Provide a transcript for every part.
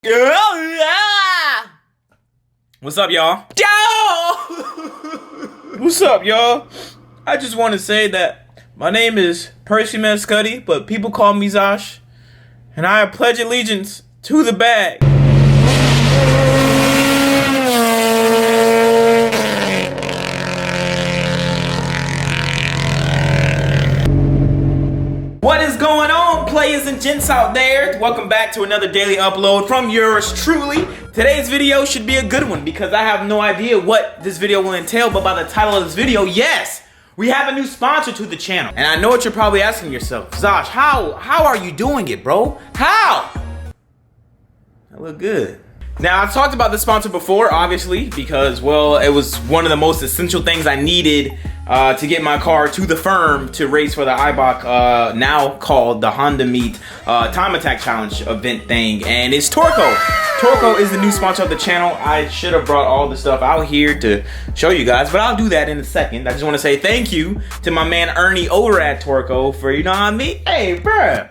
What's up, y'all? What's up, y'all? I just want to say that my name is Percy Mascuddy, but people call me Zosh, and I pledge allegiance to the bag. What is going on, players and gents out there? Welcome back to another daily upload from yours truly. Today's video should be a good one because I have no idea what this video will entail, but by the title of this video, yes, we have a new sponsor to the channel. And I know what you're probably asking yourself, Zosh, how are you doing it, bro? How? I look good. Now, I've talked about this sponsor before, obviously, because, well, it was one of the most essential things I needed to get my car to the firm to race for the IBOC, now called the Honda Meet Time Attack Challenge event thing, and it's Torco. Torco is the new sponsor of the channel. I should have brought all the stuff out here to show you guys, but I'll do that in a second. I just want to say thank you to my man Ernie over at Torco for, you know what I mean? Hey, bruh,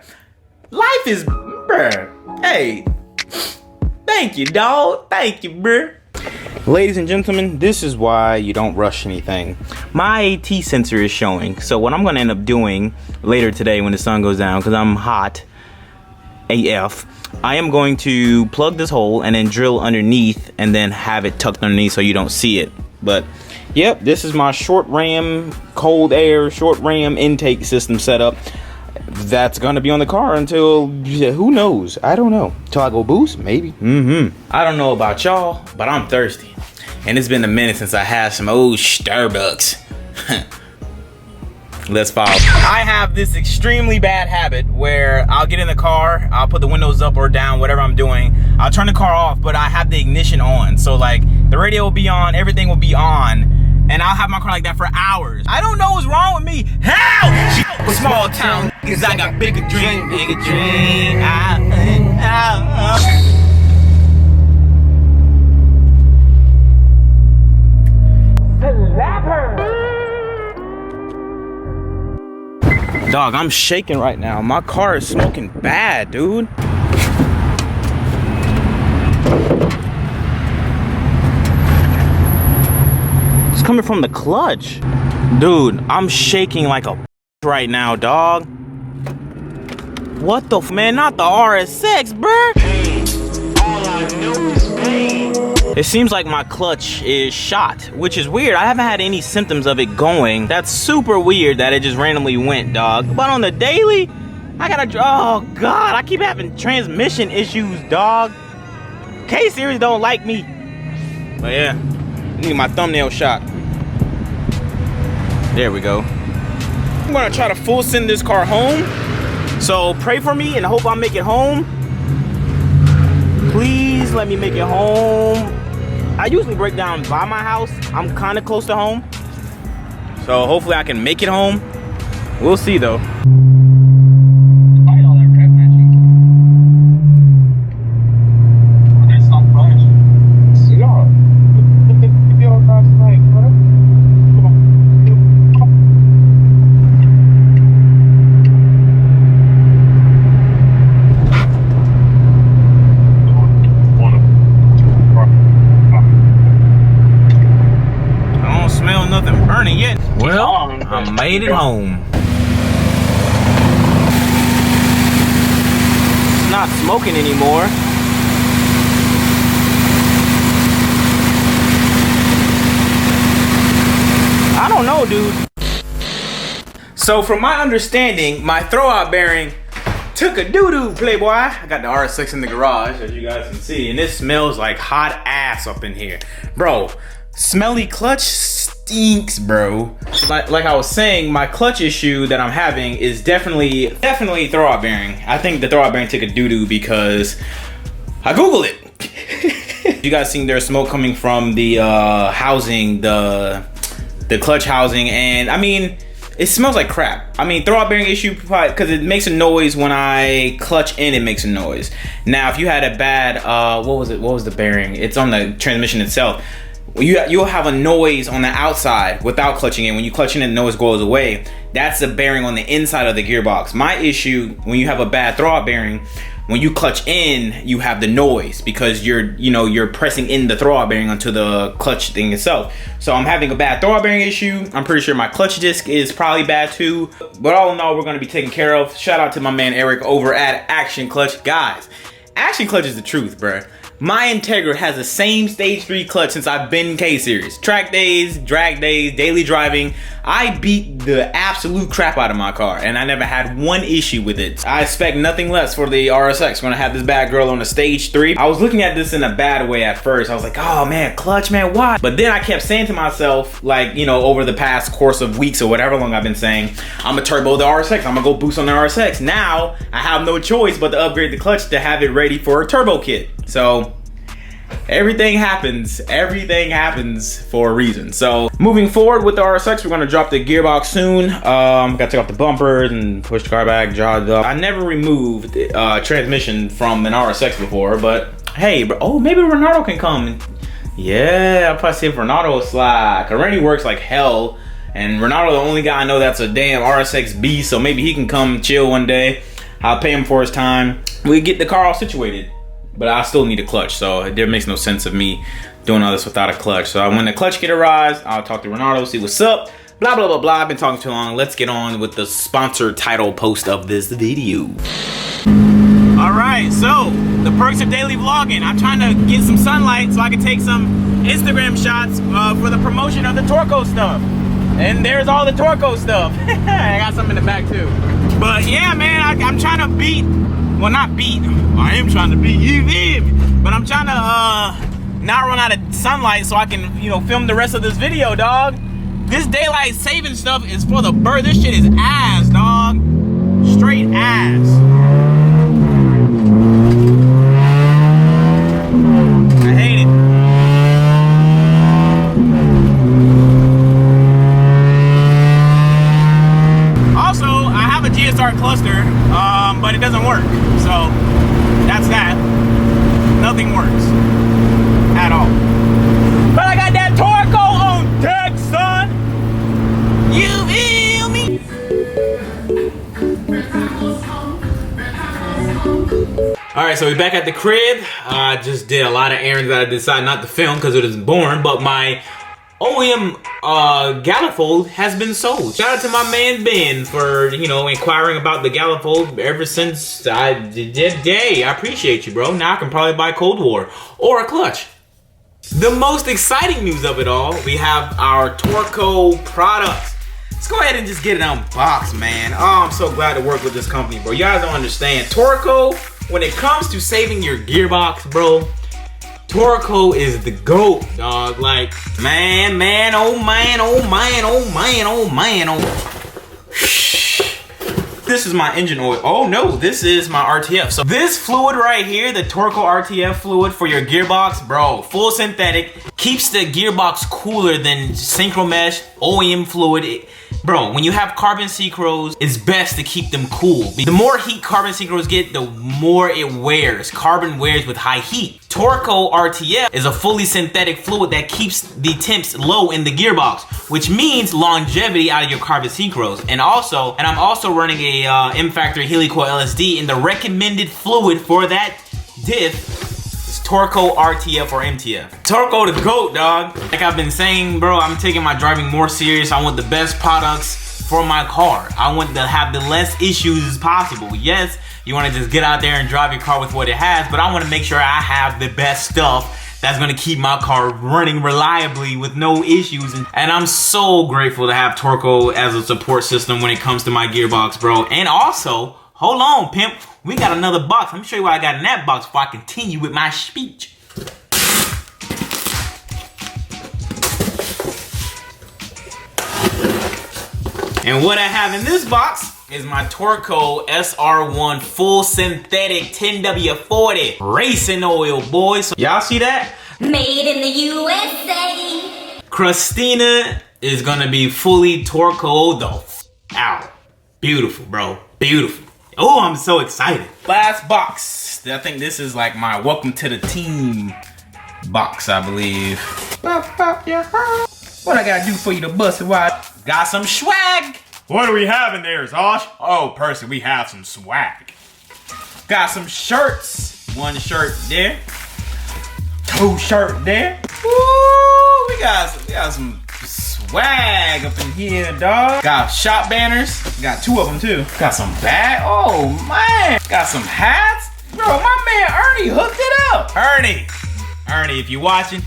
life is, bruh, hey. Thank you, dog. Thank you, bruh. Ladies and gentlemen, this is why you don't rush anything. My AT sensor is showing, so what I'm gonna end up doing later today when the sun goes down, because I'm hot AF, I am going to plug this hole and then drill underneath and then have it tucked underneath so you don't see it. But yep, this is my short ram cold air short ram intake system setup. That's gonna be on the car until, who knows? I don't know. Till I go boost, maybe. I don't know about y'all, but I'm thirsty. And it's been a minute since I had some old Starbucks. Let's follow. I have this extremely bad habit where I'll get in the car, I'll put the windows up or down, whatever I'm doing. I'll turn the car off, but I have the ignition on. So like, the radio will be on, everything will be on. And I'll have my car like that for hours. I don't know what's wrong with me. Hell! Small town, cause I got bigger dream, bigger dream. Dog, I'm shaking right now. My car is smoking bad, dude. It's coming from the clutch. Dude, I'm shaking like a right now, dog. What the man? Not the RSX, bruh. All I know is pain. It seems like my clutch is shot, which is weird. I haven't had any symptoms of it going. That's super weird that it just randomly went, dog. But on the daily, I gotta, oh God, I keep having transmission issues, dog. K-Series don't like me. But yeah, I need my thumbnail shot. There we go. I'm gonna try to full send this car home. So pray for me and hope I make it home. Please let me make it home. I usually break down by my house. I'm kind of close to home. So hopefully I can make it home. We'll see though. Well, I made it home. It's not smoking anymore. I don't know, dude. So from my understanding, my throwout bearing took a doo-doo, playboy. I got the RS6 in the garage, as you guys can see, and it smells like hot ass up in here. Bro, smelly clutch stinks, bro. Like I was saying, my clutch issue that I'm having is definitely throwout bearing. I think the throwout bearing took a doo-doo because I Googled it. You guys seen there's smoke coming from the housing, the clutch housing, and I mean, it smells like crap. I mean, throwout bearing issue because it makes a noise when I clutch in. It makes a noise. Now, if you had a bad, what was the bearing? It's on the transmission itself. You'll have a noise on the outside without clutching in. When you clutch in, the noise goes away. That's the bearing on the inside of the gearbox. My issue when you have a bad throwout bearing, when you clutch in, you have the noise because you're pressing in the throwout bearing onto the clutch thing itself. So I'm having a bad throwout bearing issue. I'm pretty sure my clutch disc is probably bad too. But all in all, we're gonna be taken care of. Shout out to my man Eric over at Action Clutch. Guys, Action Clutch is the truth, bruh. My Integra has the same stage 3 clutch since I've been K-Series. Track days, drag days, daily driving. I beat the absolute crap out of my car and I never had one issue with it. I expect nothing less for the RSX. We're gonna have this bad girl on a stage 3. I was looking at this in a bad way at first. I was like, oh man, clutch, man, why? But then I kept saying to myself, like, you know, over the past course of weeks or whatever long I've been saying, I'm gonna turbo the RSX. I'm gonna go boost on the RSX. Now, I have no choice but to upgrade the clutch to have it ready for a turbo kit. So, everything happens for a reason. So moving forward with the RSX, we're gonna drop the gearbox soon. Gotta take off the bumpers and push the car back, jog up. I never removed transmission from an RSX before, but hey, oh, maybe Ronaldo can come. Yeah, I'll probably see if Ronaldo will slide. Cause Randy works like hell, and Ronaldo the only guy I know that's a damn RSX beast, so maybe he can come chill one day. I'll pay him for his time. We get the car all situated. But I still need a clutch, so there makes no sense of me doing all this without a clutch. So when the clutch kit arrives, I'll talk to Ronaldo, see what's up. Blah, blah, blah, blah. I've been talking too long. Let's get on with the sponsored title post of this video. All right, so the perks of daily vlogging. I'm trying to get some sunlight so I can take some Instagram shots for the promotion of the Torco stuff. And there's all the Torco stuff. I got some in the back too. But yeah, man, I'm trying to beat. Well, not beat. I am trying to beat you, but I'm trying to not run out of sunlight so I can, you know, film the rest of this video, dog. This daylight saving stuff is for the bird. This shit is ass, dog. Straight ass. I hate it. Also, I have a GSR cluster, but it doesn't work. So that's that. Nothing works at all. But I got that Torco on deck, son. You feel me? All right, so we're back at the crib. I just did a lot of errands that I decided not to film because it was boring, but my OEM Galifold has been sold. Shout out to my man Ben for, you know, inquiring about the Galifold ever since I did. I appreciate you, bro. Now I can probably buy Cold War or a clutch. The most exciting news of it all, we have our Torco products. Let's go ahead and just get it unboxed, man. Oh, I'm so glad to work with this company, bro. You guys don't understand. Torco, when it comes to saving your gearbox, bro, Torco is the GOAT, dog. Like, man, oh man, oh man, oh man, oh man, oh. This is my engine oil. Oh no, this is my RTF. So this fluid right here, the Torco RTF fluid for your gearbox, bro, full synthetic, keeps the gearbox cooler than synchro mesh, OEM fluid. Bro, when you have carbon synchros, it's best to keep them cool. The more heat carbon synchros get, the more it wears. Carbon wears with high heat. Torco RTF is a fully synthetic fluid that keeps the temps low in the gearbox, which means longevity out of your carbon synchros. And I'm also running a M Factory Helicoil LSD, and the recommended fluid for that diff Torco RTF or MTF. Torco the GOAT, dog. Like I've been saying, bro, I'm taking my driving more serious. I want the best products for my car. I want to have the less issues as possible. Yes, you want to just get out there and drive your car with what it has, but I want to make sure I have the best stuff that's going to keep my car running reliably with no issues. And I'm so grateful to have Torco as a support system when it comes to my gearbox, bro. And also, hold on, pimp. We got another box. Let me show you what I got in that box before I continue with my speech. And what I have in this box is my Torco SR1 full synthetic 10W40 racing oil, boys. Y'all see that? Made in the USA. Christina is gonna be fully Torco out. Beautiful, bro. Beautiful. Oh, I'm so excited. Last box. I think this is like my welcome to the team box, I believe. What I gotta do for you to bust it wide? Got some swag. What do we have in there, Zosh? Oh, person, we have some swag. Got some shirts. One shirt there. Two shirt there. Woo! We got some swag up in here, dog. Got shop banners. Got two of them too. Got some bag. Oh man. Got some hats. Bro, my man Ernie hooked it up. Ernie, if you're watching,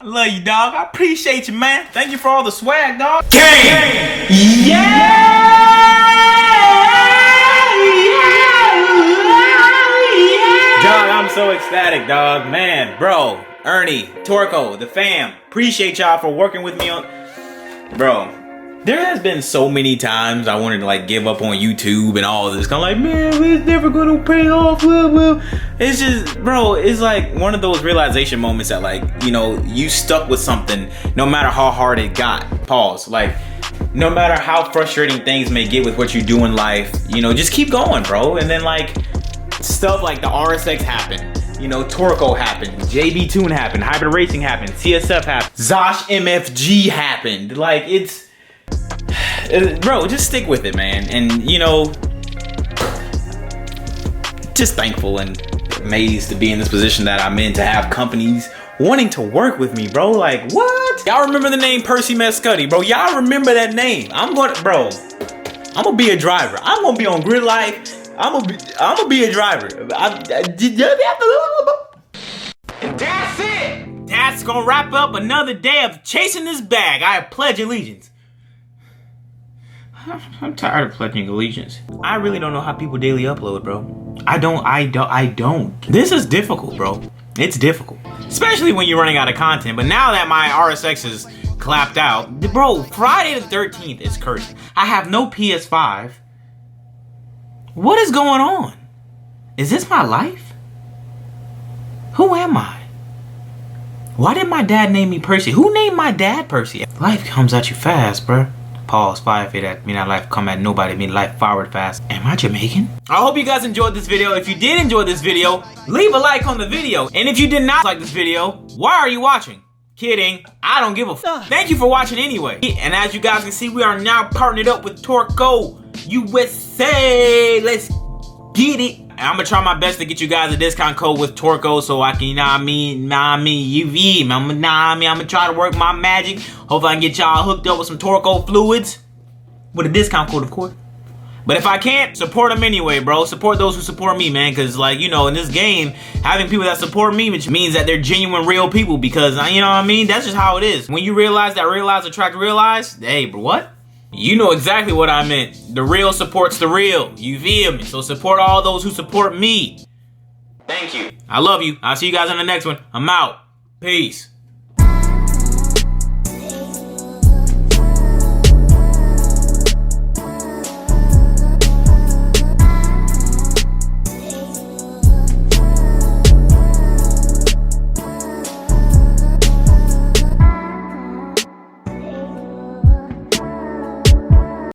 I love you, dog. I appreciate you, man. Thank you for all the swag, dog. Gang! Yeah! Dog, I'm so ecstatic, dog. Man, bro, Ernie, Torco, the fam. Appreciate y'all for working with me on... Bro, there has been so many times I wanted to like give up on YouTube and all this. I'm like, man, it's never gonna pay off. It's just, bro, it's like one of those realization moments that like, you know, you stuck with something no matter how hard it got. Pause. Like, no matter how frustrating things may get with what you do in life, you know, just keep going, bro. And then like stuff like the RSX happened. You know, Torco happened, JBtuned happened, Hybrid Racing happened, CSF happened, Zosh MFG happened. Like, bro, just stick with it, man. And, you know, just thankful and amazed to be in this position that I'm in, to have companies wanting to work with me, bro. Like, what? Y'all remember the name Percy Mescuddy, bro? Y'all remember that name? I'm gonna be a driver. I'm gonna be on Grid Life. I'm gonna be a driver. And that's it. That's gonna wrap up another day of chasing this bag. I pledge allegiance. I'm tired of pledging allegiance. I really don't know how people daily upload, bro. I don't. This is difficult, bro. It's difficult. Especially when you're running out of content. But now that my RSX is clapped out, bro, Friday the 13th is cursed. I have no PS5. What is going on? Is this my life? Who am I? Why did my dad name me Percy? Who named my dad Percy? Life comes at you fast, bruh. Pause, fire for that. Mean that life come at nobody, mean life forward fast. Am I Jamaican? I hope you guys enjoyed this video. If you did enjoy this video, leave a like on the video. And if you did not like this video, why are you watching? Kidding, I don't give a f. Thank you for watching anyway. And as you guys can see, we are now partnered up with Torco USA. Let's get it. And I'm gonna try my best to get you guys a discount code with Torco so I can, you know what I mean, I'm gonna try to work my magic. Hopefully I can get y'all hooked up with some Torco fluids. With a discount code, of course. But if I can't, support them anyway, bro. Support those who support me, man. Because, like, you know, in this game, having people that support me, which means that they're genuine, real people. Because, you know what I mean? That's just how it is. When you realize that realize attract realize, hey, bro, what? You know exactly what I meant. The real supports the real. You feel me? So support all those who support me. Thank you. I love you. I'll see you guys in the next one. I'm out. Peace.